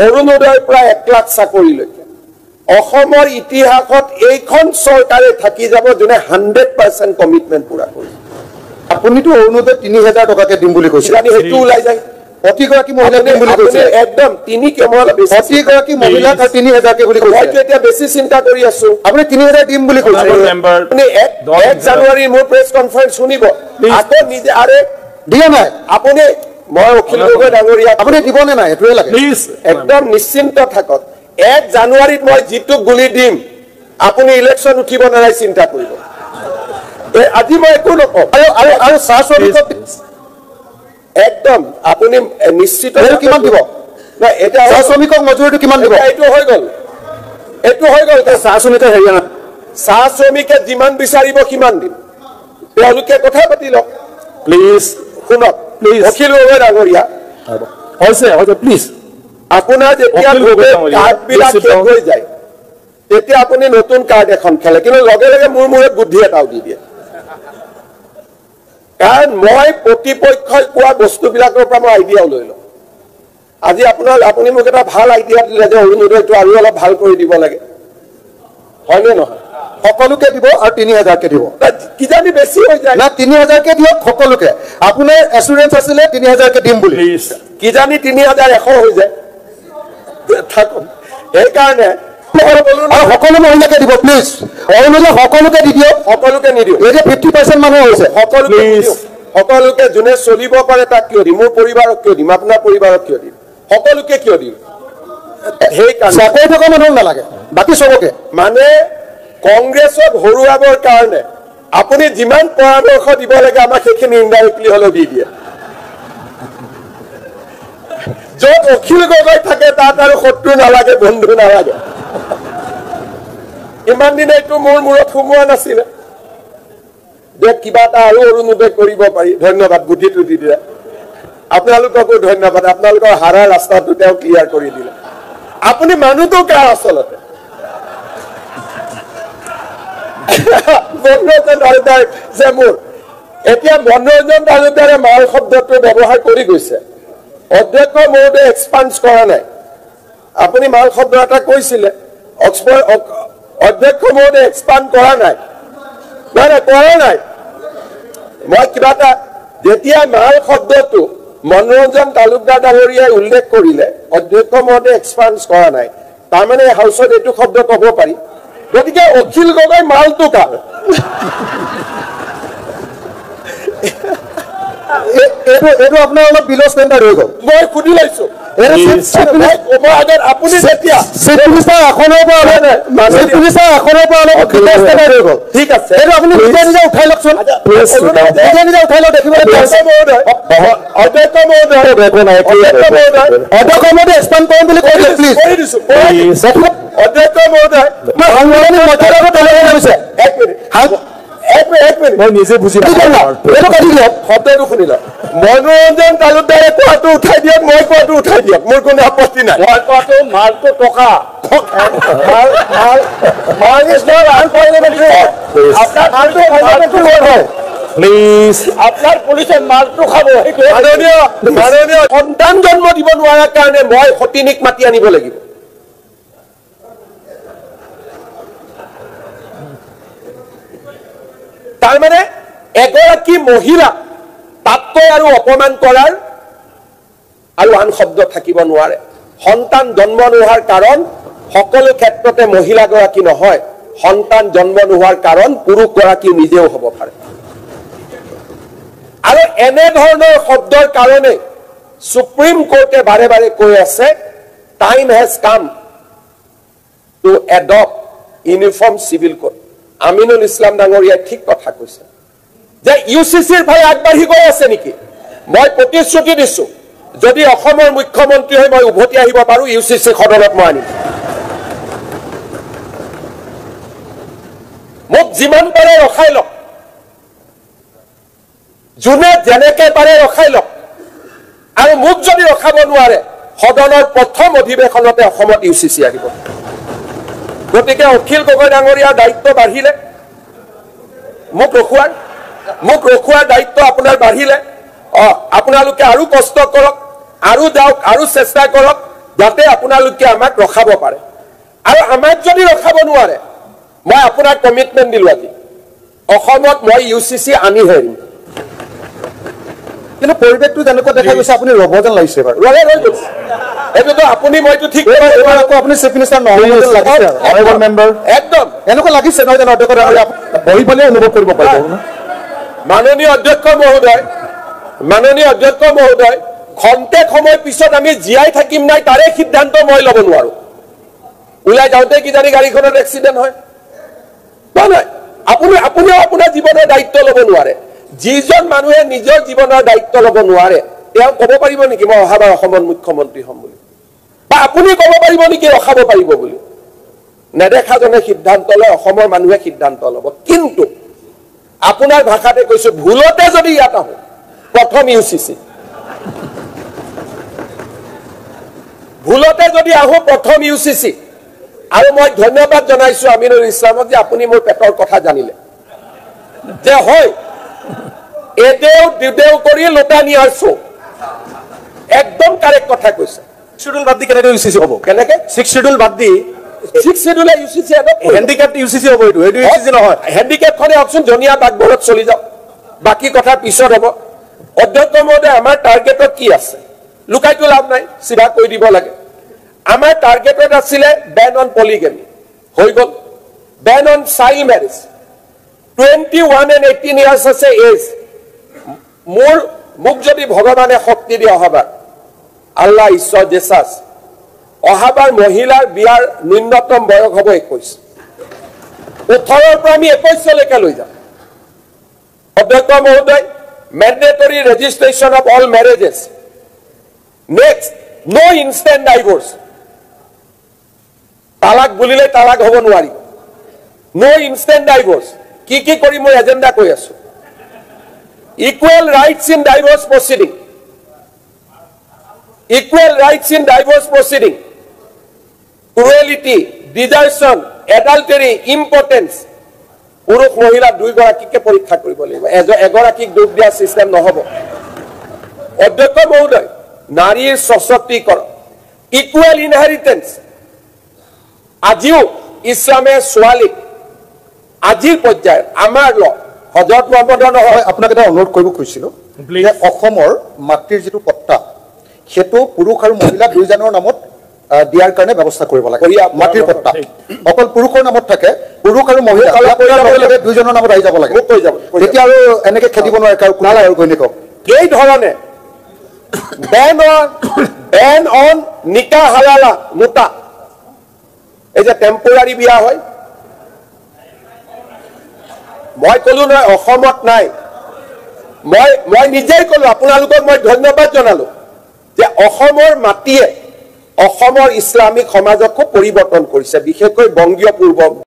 অৰুণোদয়ৰ পৰা 1 লাখ চাকৰিলৈকে অসমৰ ইতিহাসত এইখন চৰকাৰে থাকি যাব যোনে 100% কমিটমেণ্ট পুৰা কৰিছে আপুনিতো অৰুণোদয় 3000 টকাকে দিম বুলি কৈছে সেইটো ওলাই যায় প্ৰতিগৰাকী মহিলাক দিম বুলি কৈছে একদম 3 কেমল প্ৰতিগৰাকী মহিলাক 3000 কে বুলি কৈছে মই এতিয়া বেছি চিন্তা কৰি আছো আপুনি 3000 দিম বুলি কৈছে আপুনি 1 জানুৱাৰী মোৰ প্ৰেছ কনফাৰেন্স শুনিব আকৌ নিজে আৰে দিয়া নাই আপুনি মই অখিল গগৈ ডাঙৰীয়া আপুনি দিবনে নাই এটোৱে লাগে প্লিজ একদম নিশ্চিন্ত থাকক 1 জানুৱাৰীত মই জিতু গুলি দিম আপুনি ইলেকশন উঠিব নাই চিন্তা কৰিব আজি মই একো নকওঁ আৰু চাহ শ্ৰমিক একদম আপুনি নিশ্চিত কিমান দিব না এটা চাহ শ্ৰমিকক মজুৰিটো কিমান দিব এইটো হৈ গ'ল চাহ শ্ৰমিকে হেৰিয়ানা চাহ শ্ৰমিকে যিমান বিচাৰিব কিমান দিম তেওঁলোকে কথা পাতি লওক প্লিজ শুনক প্লিজ অখিল গগৈ ডাঙৰীয়া হৈছে প্লিজ আপোনাৰ যেতিয়া কাৰ্ডবিলাক শেষ হৈ যায় তেতিয়া আপুনি নতুন কাৰ্ড এখন খেলে কিন্তু লগে লগে মোৰ মূৰত বুদ্ধি এটাও দি দিয়ে কাৰণ মই প্ৰতিপক্ষই কোৱা বস্তুবিলাকৰ পৰা মই আইডিয়াও লৈ লওঁ আজি আপুনি মোক এটা ভাল আইডিয়া দিলে যে অৰুণোদয়টো আৰু অলপ ভাল কৰি দিব লাগে হয়নে নহয় সকলোকে দিব আৰু 3000 কে দিব কিজানি বেছি হৈ যায় না 3000 কে দিয়ক সকলোকে আপোনাৰ এসুৰেন্স আছিল 3000 কে দিম বুলি কিজানি 3100 হৈ যায় থাকক এই কাৰণে সকলো মহিলাকে দিব প্লিজ অৰুণোদয় সকলোকে দি দিয়ক সকলোকে নিদিও এই যে 50% মানুহ হৈছে সকলোকে যোনে চলিব পাৰে তাক কিয় দিম মোৰ পৰিবাৰক কিয় দিম আপোনাৰ পৰিবাৰক কিয় দিম সকলোকে কিয় দিম সেই কাৰণে চাকৰি থকা মানুহ নালাগে বাকি সবকে মানে কংগ্ৰেছক হৰুৱাবৰ কাৰণে আপুনি যিমান পৰামৰ্শ দিব লাগে আমাক সেইখিনি ইনডাইৰেক্টলি হলেও দি দিয়ে য'ত অখিল গগৈ থাকে তাত আৰু শত্ৰু নালাগে বন্ধু নালাগে ইমান দিন এইটো মোৰ মূৰত সোমোৱা নাছিলে যে কিবা এটা আৰু অৰুণোদয় কৰিব পাৰি ধন্যবাদ বুদ্ধিটো দি দিলে আপোনালোককো ধন্যবাদ আপোনালোকৰ হাৰা ৰাস্তাটো তেওঁ ক্লিয়াৰ কৰি দিলে আপুনি মানুহটো কাৰ আচলতে মনোৰঞ্জন তালুকদাৰ যে মোৰ এতিয়া মনোৰঞ্জন তালুকদাৰে মাল শব্দটো ব্যৱহাৰ কৰি গৈছে অধ্যক্ষ মহোদয় এক্সপান্স কৰা নাই আপুনি মাল শব্দ এটা কৈছিলে অধ্যক্ষ মহোদয় এক্সপান্ড কৰা নাই কৰা নাই মই কিবা এটা যেতিয়া মাল শব্দটো মনোৰঞ্জন তালুকদাৰ ডাঙৰীয়াই উল্লেখ কৰিলে অধ্যক্ষ মহোদয় এক্সপান্স কৰা নাই তাৰমানে হাউচত এইটো শব্দ ক'ব পাৰি গতিকে অখিল গগৈ মালটো কাৰ এইটো আপোনাৰ অলপ বিলো ষ্টেণ্ডাৰ্ড হৈ গ'ল মই সুধি লৈছো আপুনি যেতিয়া ঠিক আছে এইটো আপুনি নিজে নিজে উঠাই লওকচোন নিজে নিজে উঠাই লওক দেখিবলৈ অধ্যক্ষ মহোদয় এক্সপাণ্ড কৰিম বুলি কৈ দিয়ক প্লিজ অধ্যক্ষ মহোদয় মই নিজে বুজি শব্দটো শুনি লওক মনোৰঞ্জন তালুকদাৰে কোৱাটো উঠাই দিয়ক মই কোৱাটো উঠাই দিয়ক মোৰ কোনো আপত্তি নাই মই কোৱাটো মালটো টকা আপোনাৰ পুলিচে মালটো খাব মাননীয় সন্তান জন্ম দিব নোৱাৰাৰ কাৰণে মই সতিনীক মাতি আনিব লাগিব তাৰমানে এগৰাকী মহিলা তাতকৈ আৰু অপমান কৰাৰ আৰু আন শব্দ থাকিব নোৱাৰে সন্তান জন্ম নোহোৱাৰ কাৰণ সকলো ক্ষেত্ৰতে মহিলাগৰাকী নহয় সন্তান জন্ম নোহোৱাৰ কাৰণ পুৰুষগৰাকী নিজেও হ'ব পাৰে আৰু এনে ধৰণৰ শব্দৰ কাৰণে সুপ্ৰিম কোৰ্টে বাৰে বাৰে কৈ আছে time has come to adopt uniform civil code Aminul Islam ডাঙৰীয়াই ঠিক কথা কৈছে যে ইউচিচিৰ ফালে আগবাঢ়ি গৈ আছে নেকি মই প্ৰতিশ্ৰুতি দিছো যদি অসমৰ মুখ্যমন্ত্ৰী হৈ মই উভতি আহিব পাৰো ইউচিচি সদনত মই আনিম মোক যিমান পাৰে ৰখাই লওক যোনে যেনেকে পাৰে ৰখাই লওক আৰু মোক যদি ৰখাব নোৱাৰে সদনৰ প্ৰথম অধিৱেশনতে অসমত ইউচিচি আহিব গতিকে অখিল গগৈ ডাঙৰীয়াৰ দায়িত্ব বাঢ়িলে মোক ৰখুৱাৰ দায়িত্ব আপোনাৰ বাঢ়িলে আপোনালোকে আৰু কষ্ট কৰক আৰু যাওক আৰু চেষ্টা কৰক যাতে আপোনালোকে আমাক ৰখাব পাৰে আৰু আমাক যদি ৰখাব নোৱাৰে মই আপোনাক কমিটমেণ্ট দিলোঁ আজি অসমত মই UCC আনি হেৰিম কিন্তু পৰিৱেশটো যেনেকুৱা দেখা গৈছে আপুনি ৰ'ব যেন লাগিছে বাৰু ৰ'লে ৰৈ গৈছে এইটোতো আপুনি মইতো ঠিক এবাৰ আকৌ আপুনি চিফ মিনিষ্টাৰ নহয় যেন লাগিছে অনাৰেবল মেম্বাৰ একদম এনেকুৱা লাগিছে নহয় যেন অধ্যক্ষ বহি পেলাই অনুভৱ কৰিব পাৰিব মাননীয় অধ্যক্ষ মহোদয় খন্তেক সময় পিছত আমি জীয়াই থাকিম নাই তাৰে সিদ্ধান্ত মই ল'ব নোৱাৰো ওলাই যাওঁতে কিজানি গাড়ীখনত এক্সিডেণ্ট হয় নাই আপুনিও আপোনাৰ জীৱনৰ দায়িত্ব ল'ব নোৱাৰে যিজন মানুহে নিজৰ জীৱনৰ দায়িত্ব ল'ব নোৱাৰে তেওঁ ক'ব পাৰিব নেকি মই অহাবাৰ অসমৰ মুখ্যমন্ত্ৰী হ'ম বুলি বা আপুনি ক'ব পাৰিব নেকি ৰখাব পাৰিব বুলি নেদেখাজনে সিদ্ধান্ত লয় অসমৰ মানুহে সিদ্ধান্ত ল'ব কিন্তু আপোনাৰ ভাষাতে কৈছো ভুলতে যদি ইয়াত আহোঁ প্ৰথম UCC ভুলতে যদি আহোঁ প্ৰথম UCC আৰু মই ধন্যবাদ জনাইছো আমিনুল ইছলামক যে আপুনি মোৰ পেটৰ কথা জানিলে যে হয় এদেও দুদেও কৰি লোটা নিয়াছো একদম কাৰেক্ট কথা কৈছে শিডিউল বাদ দি কেনেকৈ UCC হ'ব কেনেকৈ 6 শিডিউল বাদ দি 6 শিডিউলে UCC হেণ্ডিকেপ UCC হ'ব এইটো UCC নহয় হেণ্ডিকেপখনে অকচোন ধুনীয়া বাগবৰত চলি যাওক বাকী কথা পিছত হ'ব অধ্যক্ষ মহোদয় আমাৰ টাৰ্গেটত কি আছে লুকাইতো লাভ নাই চিধা কৈ দিব লাগে আমাৰ টাৰ্গেটত আছিলে বেন অন পলিগেমি হৈ গ'ল Ben on child marriage 21 and 18 years আছে এজ মোক যদি ভগৱানে শক্তি দিয়ে অহাবাৰ আল্লাহ ঈশ্বৰ জেছাছ অহাবাৰ মহিলাৰ বিয়াৰ ন্যূনতম বয়স হ'ব 21 18ৰ পৰা আমি 21লৈকে লৈ যাম অধ্যক্ষ মহোদয় mandatory registration of all marriages next no instant divorce তালাক বুলিলে তালাক হ'ব নোৱাৰি no instant divorce কি কৰি মই এজেন্ডা কৈ আছো equal rights in divorce proceeding cruelty desertion adultery impotence পুৰুষ মহিলা দুইগৰাকীকে পৰীক্ষা কৰিব লাগিব এগৰাকীক দোষ দিয়া সিস্টেম নহব অধ্যক্ষ মহোদয় নাৰীৰ সশক্তিকৰণ ইকুৱেল ইনহেৰিটেন্স আজিও ইছলামে ছোৱালীক আজিৰ পৰ্যায়ত আমাৰ হজৰত মহম্মদৰ নহয় আপোনাক এটা অনুৰোধ কৰিব খুজিছিলোঁ যে অসমৰ মাতৃৰ যিটো পট্টা সেইটো পুৰুষ আৰু মহিলা দুইজনৰ নামত দিয়াৰ কাৰণে ব্যৱস্থা কৰিব লাগে মাতৃৰ পট্টা অকল পুৰুষৰ নামত থাকে পুৰুষ আৰু মহিলা দুইজনৰ নামত আহি যাব লাগে তেতিয়া আৰু এনেকে খেদিব নোৱাৰে কাৰো কোনাল আৰু ঘৈণীয়েকক এই ধৰণে বেন অন নিকা হালালা মুতা এই যে টেম্পৰাৰী বিয়া হয় মই কলো নহয় অসমত নাই মই নিজেই কলো আপোনালোকক মই ধন্যবাদ জনালো যে অসমৰ মাটিয়ে অসমৰ ইছলামিক সমাজক খুব পৰিৱৰ্তন কৰিছে বিশেষকৈ বংগীয় পূৰ্ব